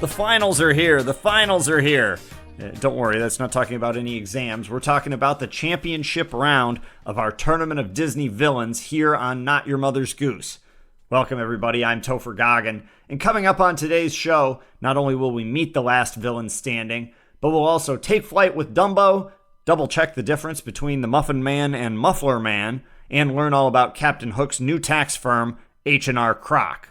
The finals are here. The finals are here. Don't worry, that's not talking about any exams. We're talking about the championship round of our Tournament of Disney Villains here on Not Your Mother's Goose. Welcome, everybody. I'm Topher Goggin. And coming up on today's show, not only will we meet the last villain standing, but we'll also take flight with Dumbo, double-check the difference between the Muffin Man and Muffler Man, and learn all about Captain Hook's new tax firm, H&R Croc.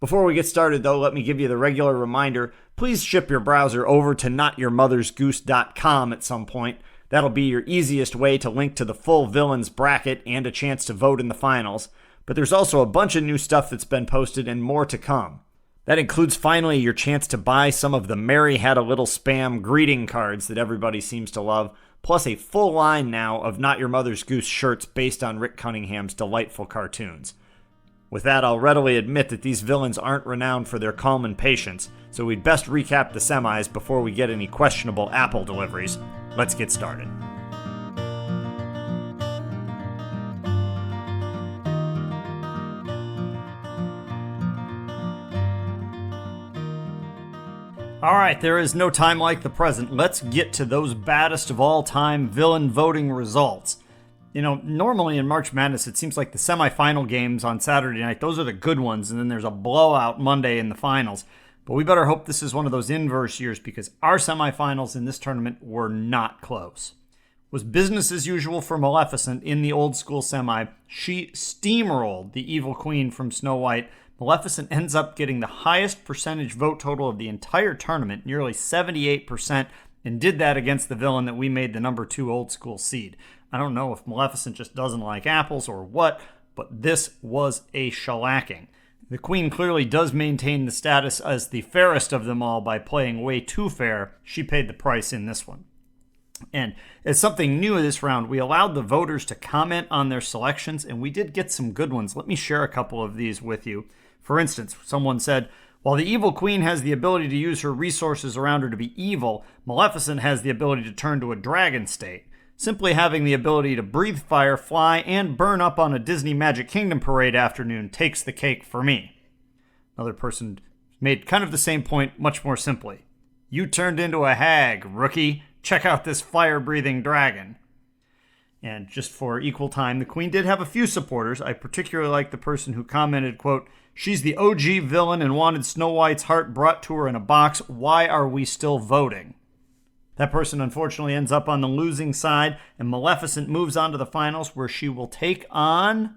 Before we get started, though, let me give you the regular reminder. Please ship your browser over to notyourmothersgoose.com at some point. That'll be your easiest way to link to the full villains bracket and a chance to vote in the finals. But there's also a bunch of new stuff that's been posted and more to come. That includes finally your chance to buy some of the Mary Had a Little Spam greeting cards that everybody seems to love, plus a full line now of Not Your Mother's Goose shirts based on Rick Cunningham's delightful cartoons. With that, I'll readily admit that these villains aren't renowned for their calm and patience, so we'd best recap the semis before we get any questionable Apple deliveries. Let's get started. Alright, there is no time like the present. Let's get to those baddest of all time villain voting results. You know, normally in March Madness, it seems like the semifinal games on Saturday night, those are the good ones, and then there's a blowout Monday in the finals. But we better hope this is one of those inverse years because our semifinals in this tournament were not close. It was business as usual for Maleficent in the old school semi. She steamrolled the evil queen from Snow White. Maleficent ends up getting the highest percentage vote total of the entire tournament, nearly 78%, and did that against the villain that we made the number 2 old school seed. I don't know if Maleficent just doesn't like apples or what, but this was a shellacking. The queen clearly does maintain the status as the fairest of them all by playing way too fair. She paid the price in this one. And as something new this round, we allowed the voters to comment on their selections, and we did get some good ones. Let me share a couple of these with you. For instance, someone said, while the evil queen has the ability to use her resources around her to be evil, Maleficent has the ability to turn to a dragon state. Simply having the ability to breathe fire, fly, and burn up on a Disney Magic Kingdom parade afternoon takes the cake for me. Another person made kind of the same point, much more simply. You turned into a hag, rookie. Check out this fire-breathing dragon. And just for equal time, the queen did have a few supporters. I particularly like the person who commented, quote, she's the OG villain and wanted Snow White's heart brought to her in a box. Why are we still voting? That person unfortunately ends up on the losing side, and Maleficent moves on to the finals where she will take on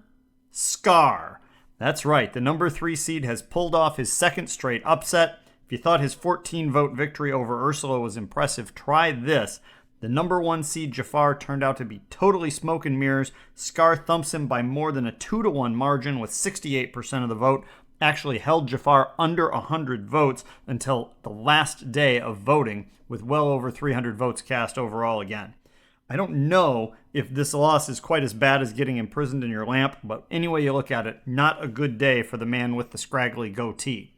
Scar. That's right, the number 3 seed has pulled off his second straight upset. If you thought his 14-vote victory over Ursula was impressive, try this. The number 1 seed Jafar turned out to be totally smoke and mirrors. Scar thumps him by more than a 2-1 margin with 68% of the vote. Actually held Jafar under 100 votes until the last day of voting, with well over 300 votes cast overall again. I don't know if this loss is quite as bad as getting imprisoned in your lamp, but any way you look at it, not a good day for the man with the scraggly goatee.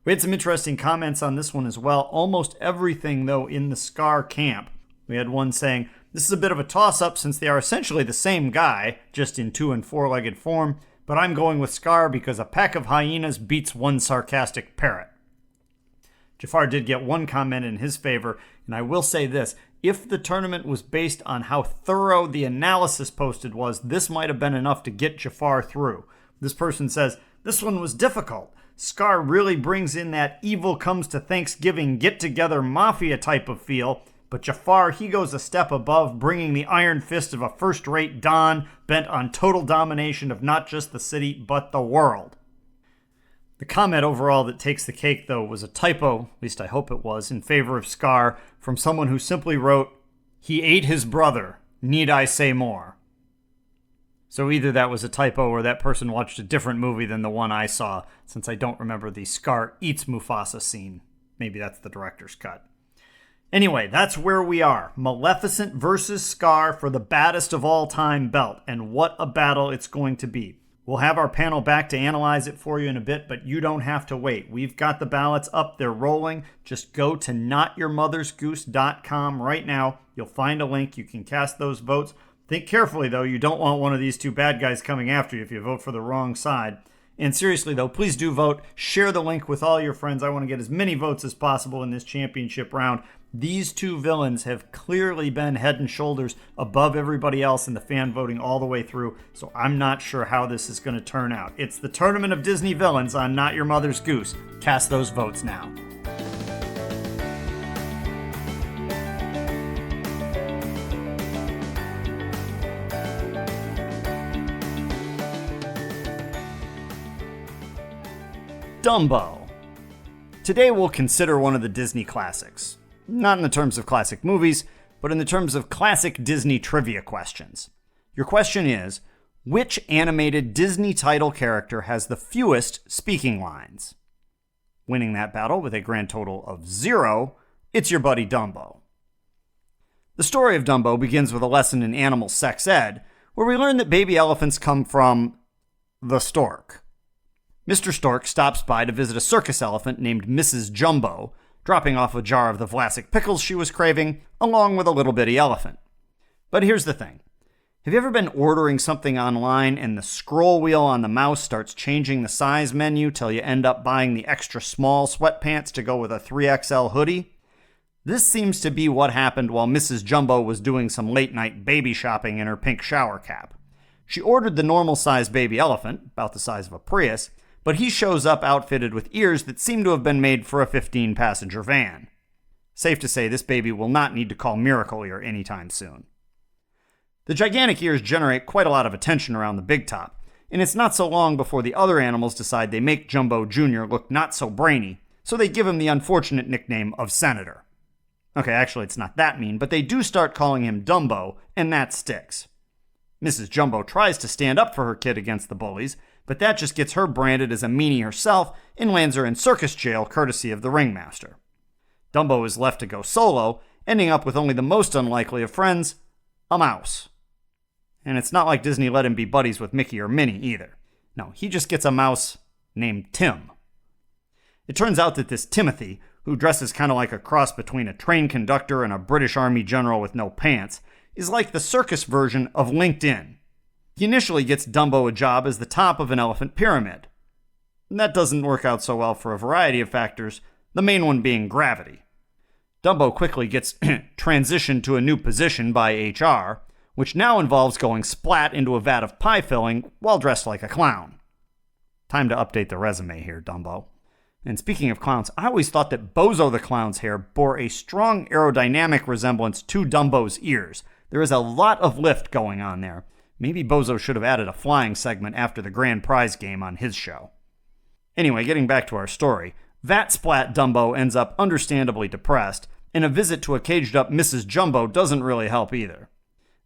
We had some interesting comments on this one as well. Almost everything, though, in the Scar camp. We had one saying, this is a bit of a toss-up since they are essentially the same guy, just in 2- and 4-legged form, but I'm going with Scar because a pack of hyenas beats one sarcastic parrot. Jafar did get one comment in his favor, and I will say this. If the tournament was based on how thorough the analysis posted was, this might have been enough to get Jafar through. This person says, this one was difficult. Scar really brings in that evil comes to Thanksgiving get-together mafia type of feel, but Jafar, he goes a step above, bringing the iron fist of a first-rate Don bent on total domination of not just the city, but the world. The comment overall that takes the cake, though, was a typo, at least I hope it was, in favor of Scar from someone who simply wrote, he ate his brother, need I say more? So either that was a typo or that person watched a different movie than the one I saw, since I don't remember the Scar eats Mufasa scene. Maybe that's the director's cut. Anyway, that's where we are. Maleficent versus Scar for the baddest of all time belt, and what a battle it's going to be. We'll have our panel back to analyze it for you in a bit, but you don't have to wait. We've got the ballots up. They're rolling. Just go to notyourmothersgoose.com right now. You'll find a link. You can cast those votes. Think carefully, though. You don't want one of these two bad guys coming after you if you vote for the wrong side. And seriously, though, please do vote. Share the link with all your friends. I want to get as many votes as possible in this championship round. These two villains have clearly been head and shoulders above everybody else in the fan voting all the way through, so I'm not sure how this is going to turn out. It's the Tournament of Disney Villains on Not Your Mother's Goose. Cast those votes now. Dumbo. Today we'll consider one of the Disney classics. Not in the terms of classic movies, but in the terms of classic Disney trivia questions. Your question is, which animated Disney title character has the fewest speaking lines? Winning that battle with a grand total of 0, it's your buddy Dumbo. The story of Dumbo begins with a lesson in animal sex ed, where we learn that baby elephants come from the stork. Mr. Stork stops by to visit a circus elephant named Mrs. Jumbo, dropping off a jar of the Vlasic pickles she was craving, along with a little bitty elephant. But here's the thing. Have you ever been ordering something online and the scroll wheel on the mouse starts changing the size menu till you end up buying the extra small sweatpants to go with a 3XL hoodie? This seems to be what happened while Mrs. Jumbo was doing some late-night baby shopping in her pink shower cap. She ordered the normal-sized baby elephant, about the size of a Prius, but he shows up outfitted with ears that seem to have been made for a 15-passenger van. Safe to say this baby will not need to call Miracle Ear anytime soon. The gigantic ears generate quite a lot of attention around the big top, and it's not so long before the other animals decide they make Jumbo Jr. look not so brainy, so they give him the unfortunate nickname of Senator. Okay, actually it's not that mean, but they do start calling him Dumbo, and that sticks. Mrs. Jumbo tries to stand up for her kid against the bullies, but that just gets her branded as a meanie herself and lands her in circus jail courtesy of the ringmaster. Dumbo is left to go solo, ending up with only the most unlikely of friends, a mouse. And it's not like Disney let him be buddies with Mickey or Minnie either. No, he just gets a mouse named Tim. It turns out that this Timothy, who dresses kind of like a cross between a train conductor and a British Army general with no pants, is like the circus version of LinkedIn. He initially gets Dumbo a job as the top of an elephant pyramid. That doesn't work out so well for a variety of factors, the main one being gravity. Dumbo quickly gets transitioned to a new position by HR, which now involves going splat into a vat of pie filling while dressed like a clown. Time to update the resume here, Dumbo. And speaking of clowns, I always thought that Bozo the Clown's hair bore a strong aerodynamic resemblance to Dumbo's ears. There is a lot of lift going on there. Maybe Bozo should have added a flying segment after the grand prize game on his show. Anyway, getting back to our story, Vat Splat Dumbo ends up understandably depressed, and a visit to a caged-up Mrs. Jumbo doesn't really help either.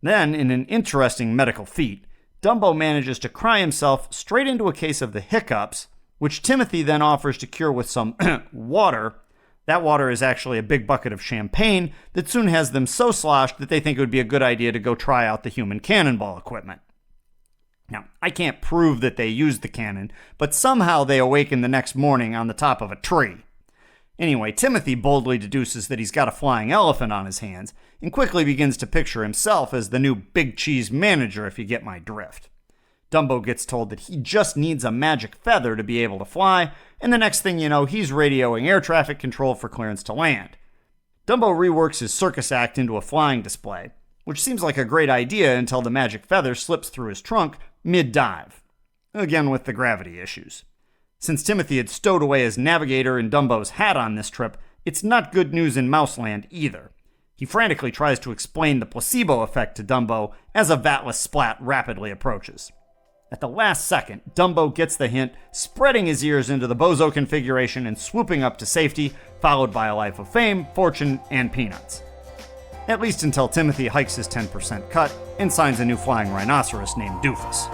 Then, in an interesting medical feat, Dumbo manages to cry himself straight into a case of the hiccups, which Timothy then offers to cure with some water. That water is actually a big bucket of champagne that soon has them so sloshed that they think it would be a good idea to go try out the human cannonball equipment. Now, I can't prove that they used the cannon, but somehow they awaken the next morning on the top of a tree. Anyway, Timothy boldly deduces that he's got a flying elephant on his hands, and quickly begins to picture himself as the new Big Cheese manager, if you get my drift. Dumbo gets told that he just needs a magic feather to be able to fly, and the next thing you know, he's radioing air traffic control for clearance to land. Dumbo reworks his circus act into a flying display, which seems like a great idea until the magic feather slips through his trunk mid-dive. Again with the gravity issues. Since Timothy had stowed away his navigator and Dumbo's hat on this trip, it's not good news in Mouseland either. He frantically tries to explain the placebo effect to Dumbo as a vatless splat rapidly approaches. At the last second, Dumbo gets the hint, spreading his ears into the Bozo configuration and swooping up to safety, followed by a life of fame, fortune, and peanuts. At least until Timothy hikes his 10% cut and signs a new flying rhinoceros named Doofus.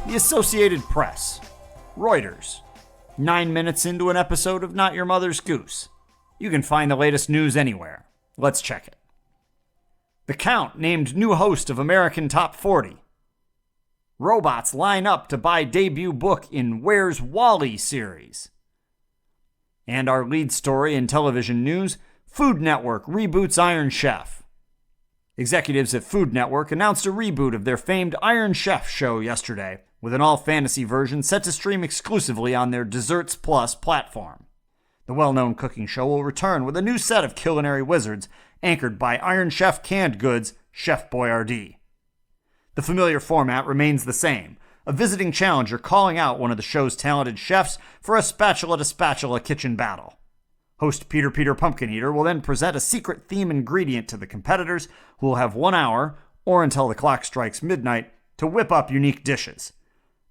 The Associated Press. Reuters. 9 minutes into an episode of Not Your Mother's Goose. You can find the latest news anywhere. Let's check it. The Count named new host of American Top 40. Robots line up to buy debut book in Where's Wally series. And our lead story in television news, Food Network reboots Iron Chef. Executives at Food Network announced a reboot of their famed Iron Chef show yesterday, with an all-fantasy version set to stream exclusively on their Desserts Plus platform. The well-known cooking show will return with a new set of culinary wizards, anchored by Iron Chef canned goods, Chef Boyardee. The familiar format remains the same, a visiting challenger calling out one of the show's talented chefs for a spatula-to-spatula kitchen battle. Host Peter Pumpkin-Eater will then present a secret theme ingredient to the competitors, who will have 1 hour, or until the clock strikes midnight, to whip up unique dishes.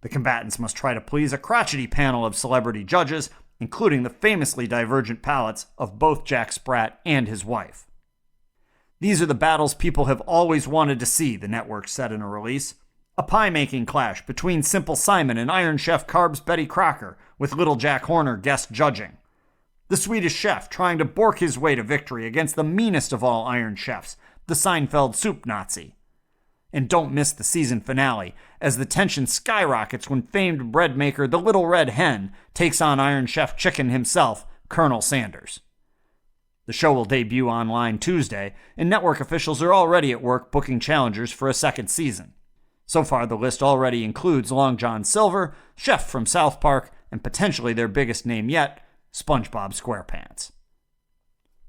The combatants must try to please a crotchety panel of celebrity judges, including the famously divergent palates of both Jack Sprat and his wife. These are the battles people have always wanted to see, the network said in a release. A pie-making clash between Simple Simon and Iron Chef Carb's Betty Crocker, with Little Jack Horner guest judging. The Swedish chef trying to bork his way to victory against the meanest of all Iron Chefs, the Seinfeld soup Nazi. And don't miss the season finale, as the tension skyrockets when famed bread maker the Little Red Hen takes on Iron Chef Chicken himself, Colonel Sanders. The show will debut online Tuesday, and network officials are already at work booking challengers for a second season. So far, the list already includes Long John Silver, Chef from South Park, and potentially their biggest name yet, SpongeBob SquarePants.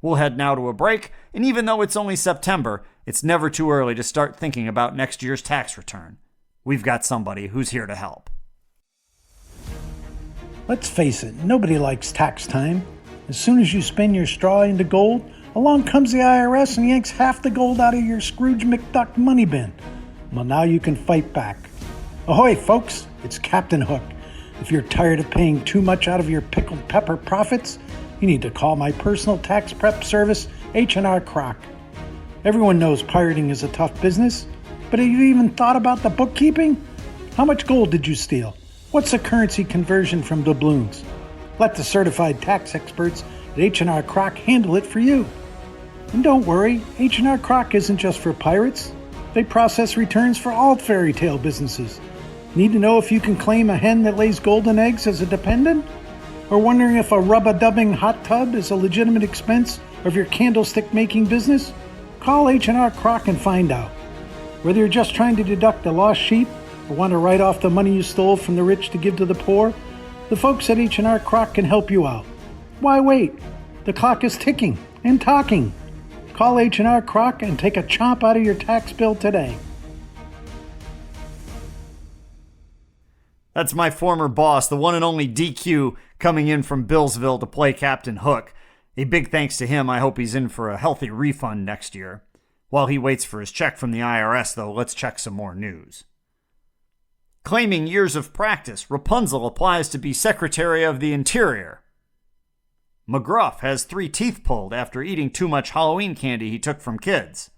We'll head now to a break, and even though it's only September, it's never too early to start thinking about next year's tax return. We've got somebody who's here to help. Let's face it, nobody likes tax time. As soon as you spin your straw into gold, along comes the IRS and yanks half the gold out of your Scrooge McDuck money bin. Well, now you can fight back. Ahoy, folks, it's Captain Hook. If you're tired of paying too much out of your pickled pepper profits, you need to call my personal tax prep service, H&R Croc. Everyone knows pirating is a tough business, but have you even thought about the bookkeeping? How much gold did you steal? What's the currency conversion from doubloons? Let the certified tax experts at H&R Croc handle it for you. And don't worry, H&R Croc isn't just for pirates. They process returns for all fairy tale businesses. Need to know if you can claim a hen that lays golden eggs as a dependent? Or wondering if a rub-a-dubbing hot tub is a legitimate expense of your candlestick making business? Call H&R Croc and find out. Whether you're just trying to deduct a lost sheep or want to write off the money you stole from the rich to give to the poor, the folks at H&R Croc can help you out. Why wait? The clock is ticking and talking. Call H&R Croc and take a chomp out of your tax bill today. That's my former boss, the one and only DQ, coming in from Billsville to play Captain Hook. A big thanks to him. I hope he's in for a healthy refund next year. While he waits for his check from the IRS, though, let's check some more news. Claiming years of practice, Rapunzel applies to be Secretary of the Interior. McGruff has 3 teeth pulled after eating too much Halloween candy he took from kids.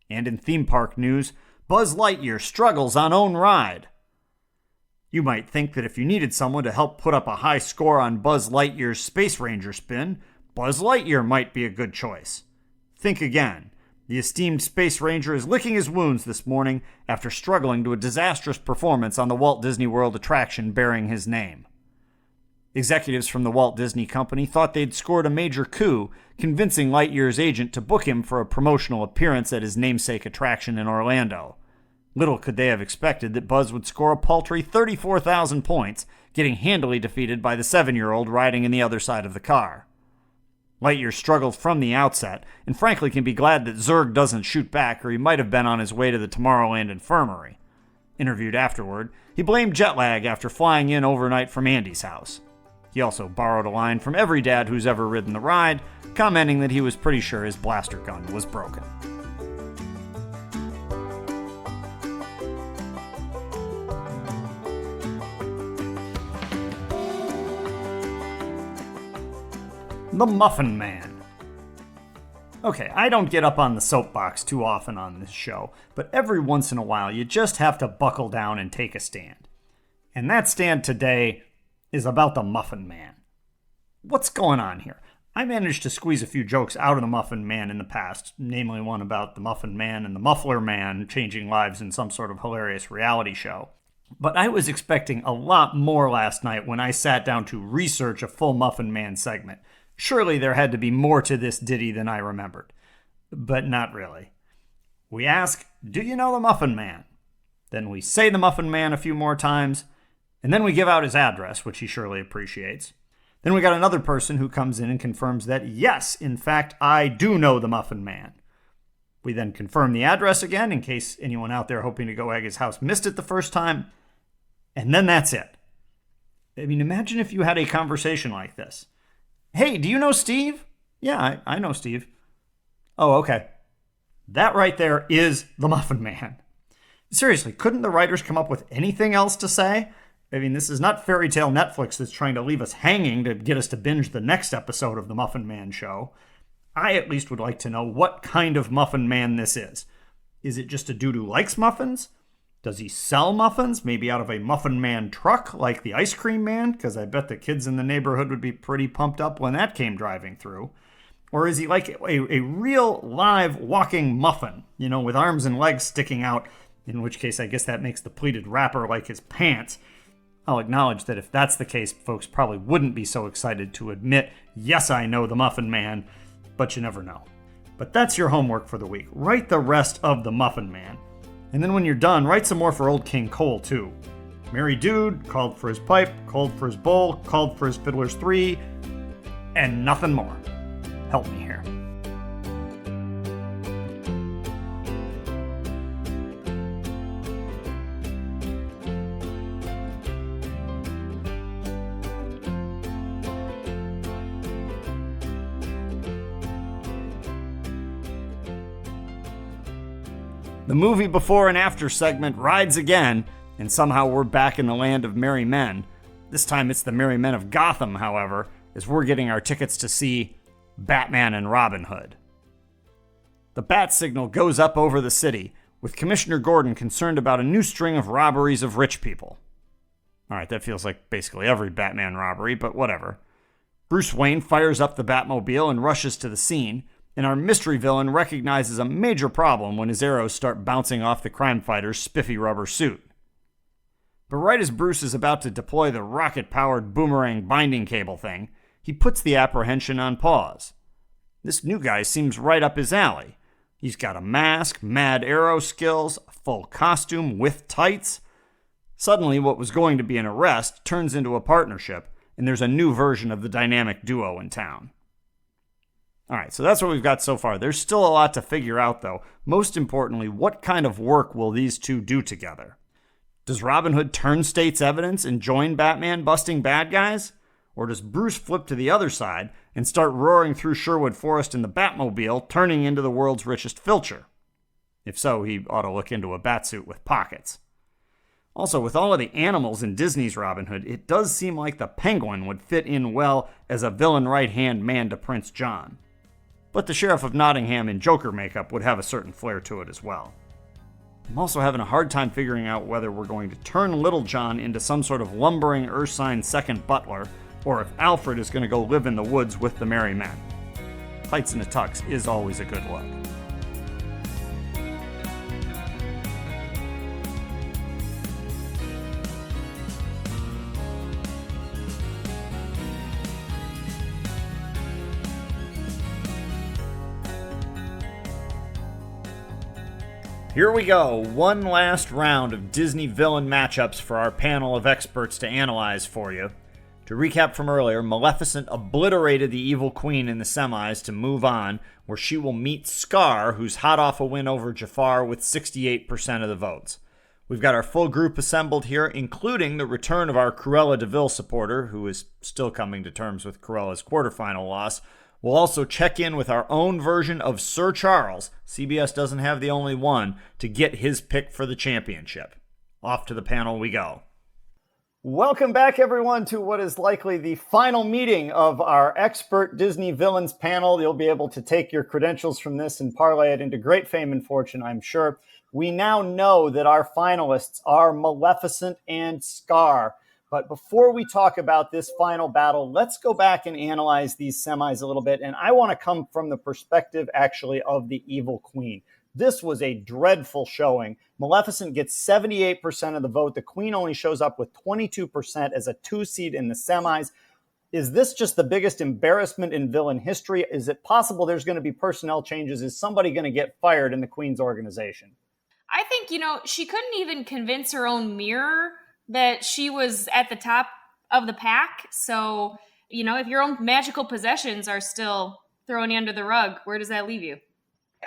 And in theme park news, Buzz Lightyear struggles on own ride. You might think that if you needed someone to help put up a high score on Buzz Lightyear's Space Ranger spin, Buzz Lightyear might be a good choice. Think again. The esteemed Space Ranger is licking his wounds this morning after struggling to a disastrous performance on the Walt Disney World attraction bearing his name. Executives from the Walt Disney Company thought they'd scored a major coup, convincing Lightyear's agent to book him for a promotional appearance at his namesake attraction in Orlando. Little could they have expected that Buzz would score a paltry 34,000 points, getting handily defeated by the 7-year-old riding in the other side of the car. Lightyear struggled from the outset, and frankly can be glad that Zurg doesn't shoot back, or he might have been on his way to the Tomorrowland infirmary. Interviewed afterward, he blamed jet lag after flying in overnight from Andy's house. He also borrowed a line from every dad who's ever ridden the ride, commenting that he was pretty sure his blaster gun was broken. The Muffin Man. Okay, I don't get up on the soapbox too often on this show, but every once in a while you just have to buckle down and take a stand. And that stand today is about the Muffin Man. What's going on here? I managed to squeeze a few jokes out of the Muffin Man in the past, namely one about the Muffin Man and the Muffler Man changing lives in some sort of hilarious reality show. But I was expecting a lot more last night when I sat down to research a full Muffin Man segment. Surely there had to be more to this ditty than I remembered. But not really. We ask, do you know the Muffin Man? Then we say the Muffin Man a few more times, and then we give out his address, which he surely appreciates. Then we got another person who comes in and confirms that, yes, in fact, I do know the Muffin Man. We then confirm the address again, in case anyone out there hoping to go egg his house missed it the first time. And then that's it. I mean, imagine if you had a conversation like this. Hey, do you know Steve? Yeah, I know Steve. Oh, okay. That right there is the Muffin Man. Seriously, couldn't the writers come up with anything else to say? I mean, this is not fairy tale Netflix that's trying to leave us hanging to get us to binge the next episode of the Muffin Man show. I at least would like to know what kind of Muffin Man this is. Is it just a dude who likes muffins? Does he sell muffins? Maybe out of a Muffin Man truck like the Ice Cream Man? Because I bet the kids in the neighborhood would be pretty pumped up when that came driving through. Or is he like a real live walking muffin, with arms and legs sticking out, in which case I guess that makes the pleated wrapper like his pants. I'll acknowledge that if that's the case, folks probably wouldn't be so excited to admit, yes, I know the Muffin Man, but you never know. But that's your homework for the week. Write the rest of the Muffin Man. And then when you're done, write some more for Old King Cole, too. Merry dude, called for his pipe, called for his bowl, called for his fiddlers 3, and nothing more. Help me here. The movie before and after segment rides again, and somehow we're back in the land of merry men. This time it's the merry men of Gotham, however, as we're getting our tickets to see Batman and Robin Hood. The bat signal goes up over the city, with Commissioner Gordon concerned about a new string of robberies of rich people. Alright, that feels like basically every Batman robbery, but whatever. Bruce Wayne fires up the Batmobile and rushes to the scene, and our mystery villain recognizes a major problem when his arrows start bouncing off the crime fighter's spiffy rubber suit. But right as Bruce is about to deploy the rocket-powered boomerang binding cable thing, he puts the apprehension on pause. This new guy seems right up his alley. He's got a mask, mad arrow skills, a full costume with tights. Suddenly, what was going to be an arrest turns into a partnership, and there's a new version of the dynamic duo in town. Alright, so that's what we've got so far. There's still a lot to figure out, though. Most importantly, what kind of work will these two do together? Does Robin Hood turn state's evidence and join Batman busting bad guys? Or does Bruce flip to the other side and start roaring through Sherwood Forest in the Batmobile, turning into the world's richest filcher? If so, he ought to look into a batsuit with pockets. Also, with all of the animals in Disney's Robin Hood, it does seem like the Penguin would fit in well as a villain right-hand man to Prince John. But the Sheriff of Nottingham in Joker makeup would have a certain flair to it as well. I'm also having a hard time figuring out whether we're going to turn Little John into some sort of lumbering Ursine second butler, or if Alfred is going to go live in the woods with the merry men. Tights and a tux is always a good look. Here we go, one last round of Disney villain matchups for our panel of experts to analyze for you. To recap from earlier, Maleficent obliterated the evil queen in the semis to move on, where she will meet Scar, who's hot off a win over Jafar with 68% of the votes. We've got our full group assembled here, including the return of our Cruella de Vil supporter, who is still coming to terms with Cruella's quarterfinal loss. We'll also check in with our own version of Sir Charles, CBS doesn't have the only one, to get his pick for the championship. Off to the panel we go. Welcome back, everyone, to what is likely the final meeting of our expert Disney villains panel. You'll be able to take your credentials from this and parlay it into great fame and fortune, I'm sure. We now know that our finalists are Maleficent and Scar. But before we talk about this final battle, let's go back and analyze these semis a little bit. And I want to come from the perspective, actually, of the Evil Queen. This was a dreadful showing. Maleficent gets 78% of the vote. The Queen only shows up with 22% as a 2 seed in the semis. Is this just the biggest embarrassment in villain history? Is it possible there's going to be personnel changes? Is somebody going to get fired in the Queen's organization? I think, she couldn't even convince her own mirror that she was at the top of the pack. So, if your own magical possessions are still throwing you under the rug, where does that leave you?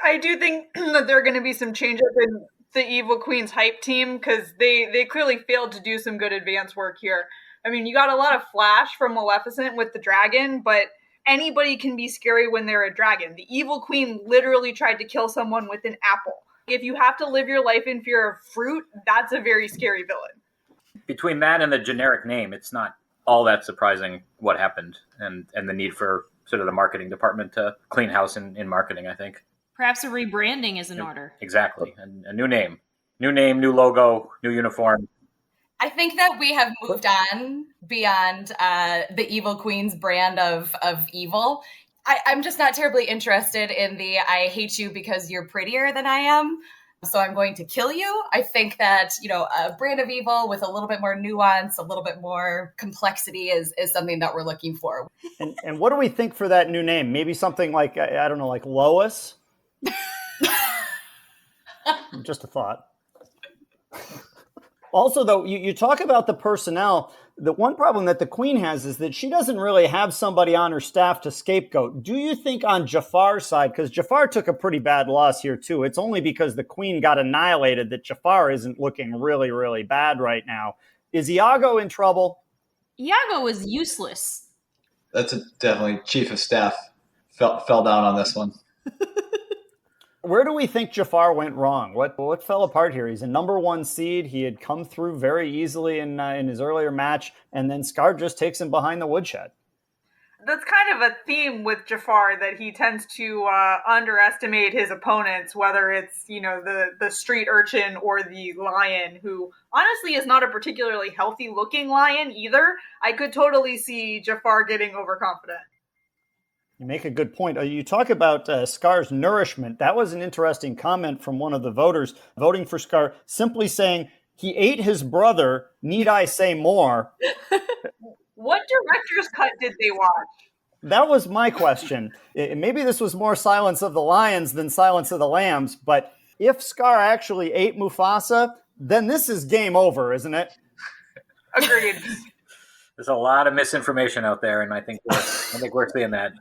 I do think that there are going to be some changes in the Evil Queen's hype team because they clearly failed to do some good advance work here. I mean, you got a lot of flash from Maleficent with the dragon, but anybody can be scary when they're a dragon. The Evil Queen literally tried to kill someone with an apple. If you have to live your life in fear of fruit, that's a very scary villain. Between that and the generic name, it's not all that surprising what happened and the need for sort of the marketing department to clean house in marketing, I think. Perhaps a rebranding is in order. Exactly. And a new name, new logo, new uniform. I think that we have moved on beyond the Evil Queen's brand of evil. I'm just not terribly interested in the I hate you because you're prettier than I am, so I'm going to kill you. I think that, a brand of evil with a little bit more nuance, a little bit more complexity is something that we're looking for. And what do we think for that new name? Maybe something like, I don't know, like Lois? Just a thought. Also, though, you talk about the personnel. The one problem that the Queen has is that she doesn't really have somebody on her staff to scapegoat. Do you think on Jafar's side, because Jafar took a pretty bad loss here too, it's only because the Queen got annihilated that Jafar isn't looking really, really bad right now. Is Iago in trouble? Iago is useless. That's definitely chief of staff fell down on this one. Where do we think Jafar went wrong? What fell apart here? He's a number 1 seed. He had come through very easily in his earlier match, and then Scar just takes him behind the woodshed. That's kind of a theme with Jafar, that he tends to underestimate his opponents, whether it's, the street urchin or the lion, who honestly is not a particularly healthy looking lion either. I could totally see Jafar getting overconfident. You make a good point. You talk about Scar's nourishment. That was an interesting comment from one of the voters voting for Scar, simply saying, he ate his brother, need I say more? What director's cut did they watch? That was my question. Maybe this was more Silence of the Lions than Silence of the Lambs, but if Scar actually ate Mufasa, then this is game over, isn't it? Agreed. There's a lot of misinformation out there, and I think we're seeing that.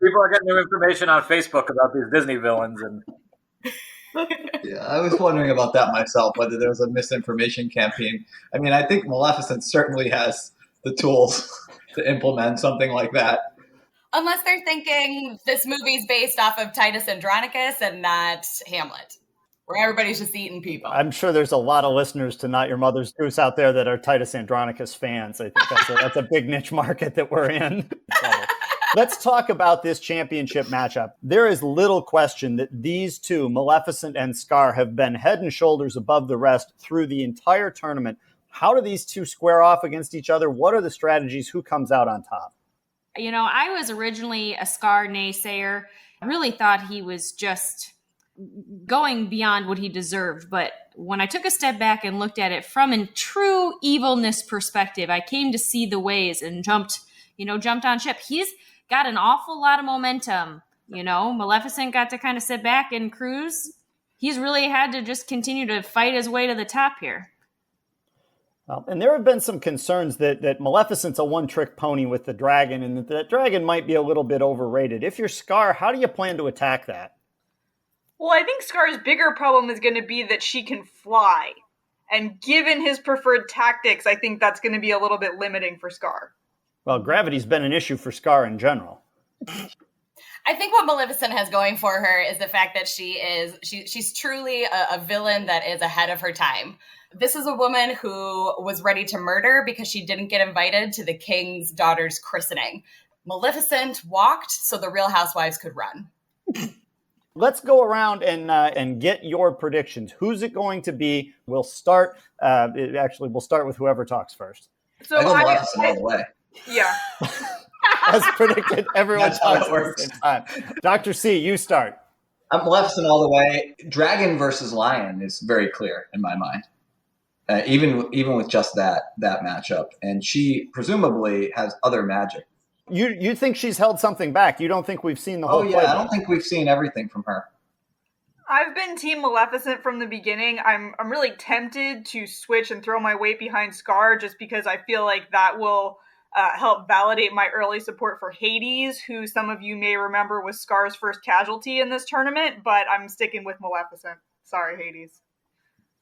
People are getting new information on Facebook about these Disney villains. Yeah, I was wondering about that myself, whether there was a misinformation campaign. I mean, I think Maleficent certainly has the tools to implement something like that. Unless they're thinking this movie's based off of Titus Andronicus and not Hamlet, where everybody's just eating people. I'm sure there's a lot of listeners to Not Your Mother's Goose out there that are Titus Andronicus fans. I think that's a big niche market that we're in. Let's talk about this championship matchup. There is little question that these two, Maleficent and Scar, have been head and shoulders above the rest through the entire tournament. How do these two square off against each other? What are the strategies? Who comes out on top? I was originally a Scar naysayer. I really thought he was just going beyond what he deserved. But when I took a step back and looked at it from a true evilness perspective, I came to see the ways and jumped on ship. He's got an awful lot of momentum. Maleficent got to kind of sit back and cruise. He's really had to just continue to fight his way to the top here. Well, and there have been some concerns that Maleficent's a one-trick pony with the dragon, and that dragon might be a little bit overrated. If you're Scar, how do you plan to attack that? Well, I think Scar's bigger problem is going to be that she can fly. And given his preferred tactics, I think that's going to be a little bit limiting for Scar. Well, gravity's been an issue for Scar in general. I think what Maleficent has going for her is the fact that she's truly a villain that is ahead of her time. This is a woman who was ready to murder because she didn't get invited to the king's daughter's christening. Maleficent walked so the Real Housewives could run. Let's go around and get your predictions. Who's it going to be? We'll start with whoever talks first. So I go Maleficent all the way. Yeah. As predicted, everyone That's how talks it at works. the same time. Dr. C, you start. I'm Maleficent all the way. Dragon versus Lion is very clear in my mind. Even with just that matchup. And she presumably has other magic. You think she's held something back. You don't think we've seen the whole Oh, yeah. playbook. I don't think we've seen everything from her. I've been Team Maleficent from the beginning. I'm really tempted to switch and throw my weight behind Scar just because I feel like that will help validate my early support for Hades, who some of you may remember was Scar's first casualty in this tournament, but I'm sticking with Maleficent. Sorry, Hades.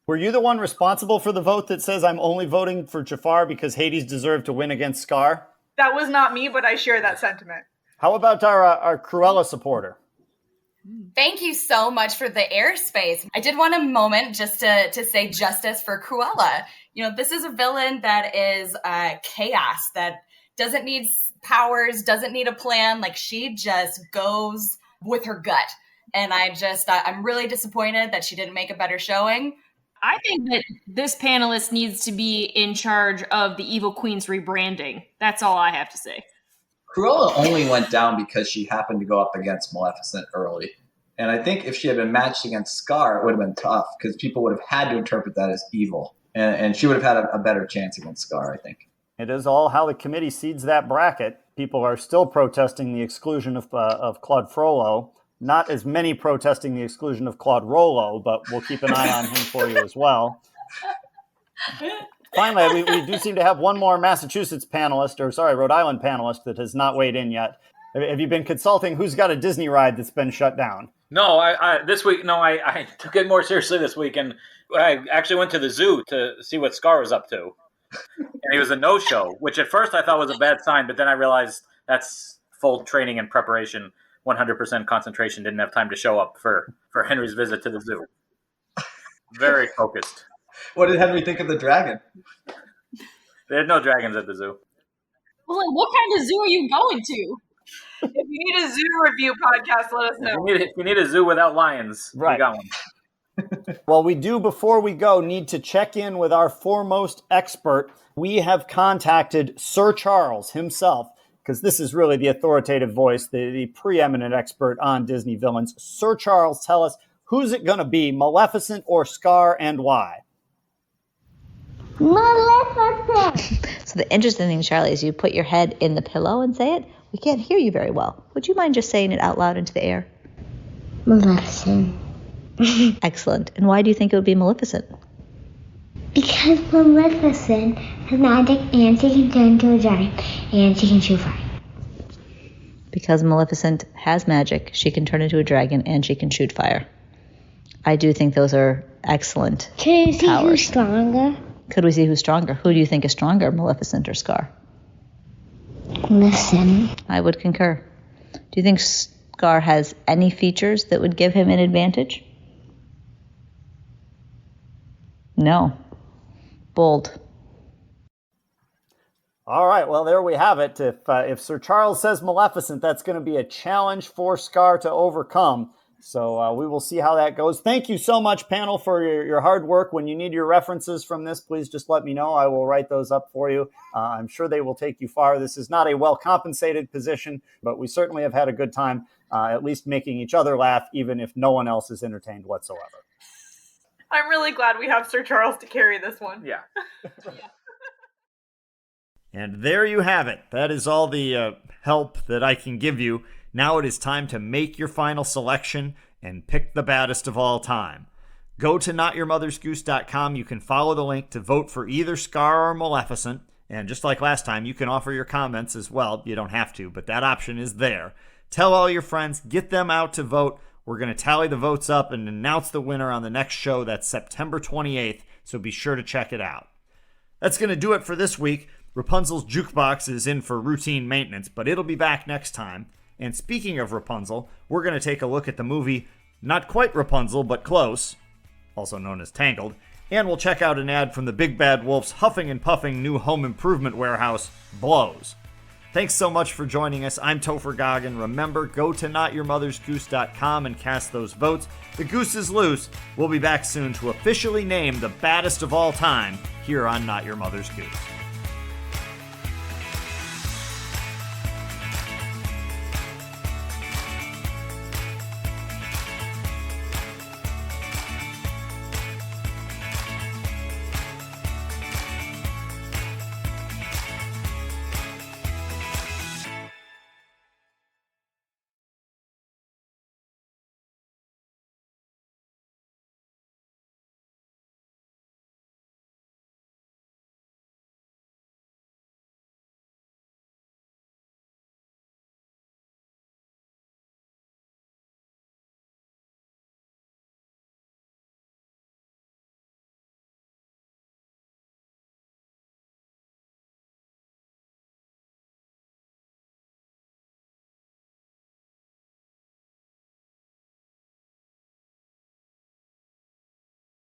Were you the one responsible for the vote that says I'm only voting for Jafar because Hades deserved to win against Scar? That was not me, but I share that sentiment. How about our Cruella supporter? Thank you so much for the airspace. I did want a moment just to say justice for Cruella. You know, this is a villain that is chaos, that doesn't need powers, doesn't need a plan. Like, she just goes with her gut. And I'm really disappointed that she didn't make a better showing. I think that this panelist needs to be in charge of the Evil Queen's rebranding. That's all I have to say. Cruella only went down because she happened to go up against Maleficent early. And I think if she had been matched against Scar, it would have been tough because people would have had to interpret that as evil. And she would have had a better chance against Scar, I think. It is all how the committee seeds that bracket. People are still protesting the exclusion of Claude Frollo. Not as many protesting the exclusion of Claude Rollo, but we'll keep an eye on him for you as well. Finally, we do seem to have one more Rhode Island panelist that has not weighed in yet. Have you been consulting who's got a Disney ride that's been shut down? No, I took it more seriously this week, and I actually went to the zoo to see what Scar was up to. And it was a no-show, which at first I thought was a bad sign, but then I realized that's full training and preparation, 100% concentration, didn't have time to show up for Henry's visit to the zoo. Very focused. What did Henry think of the dragon? There are no dragons at the zoo. Well, like, what kind of zoo are you going to? If you need a zoo review podcast, let us know. If you need a zoo without lions, right. We got one. Well, we do, before we go, need to check in with our foremost expert. We have contacted Sir Charles himself, because this is really the authoritative voice, the preeminent expert on Disney villains. Sir Charles, tell us, who's it going to be, Maleficent or Scar, and why? Maleficent! So the interesting thing, Charlie, is you put your head in the pillow and say it. We can't hear you very well. Would you mind just saying it out loud into the air? Maleficent. Excellent. And why do you think it would be Maleficent? Because Maleficent has magic and she can turn into a dragon and she can shoot fire. Because Maleficent has magic, she can turn into a dragon and she can shoot fire. I do think those are excellent powers. Can you see who's stronger? Could we see who's stronger? Who do you think is stronger, Maleficent or Scar? Listen. I would concur. Do you think Scar has any features that would give him an advantage? No. Bold. All right, well, there we have it. If Sir Charles says Maleficent, that's going to be a challenge for Scar to overcome. So we will see how that goes. Thank you so much, panel, for your hard work. When you need your references from this, please just let me know. I will write those up for you. I'm sure they will take you far. This is not a well-compensated position, but we certainly have had a good time, at least making each other laugh, even if no one else is entertained whatsoever. I'm really glad we have Sir Charles to carry this one. Yeah. And there you have it. That is all the help that I can give you. Now it is time to make your final selection and pick the baddest of all time. Go to notyourmothersgoose.com. You can follow the link to vote for either Scar or Maleficent. And just like last time, you can offer your comments as well. You don't have to, but that option is there. Tell all your friends, get them out to vote. We're going to tally the votes up and announce the winner on the next show. That's September 28th, so be sure to check it out. That's going to do it for this week. Rapunzel's jukebox is in for routine maintenance, but it'll be back next time. And speaking of Rapunzel, we're going to take a look at the movie Not Quite Rapunzel, but Close, also known as Tangled, and we'll check out an ad from the Big Bad Wolf's huffing and puffing new home improvement warehouse, Blows. Thanks so much for joining us. I'm Topher Goggin. Remember, go to notyourmothersgoose.com and cast those votes. The goose is loose. We'll be back soon to officially name the baddest of all time here on Not Your Mother's Goose.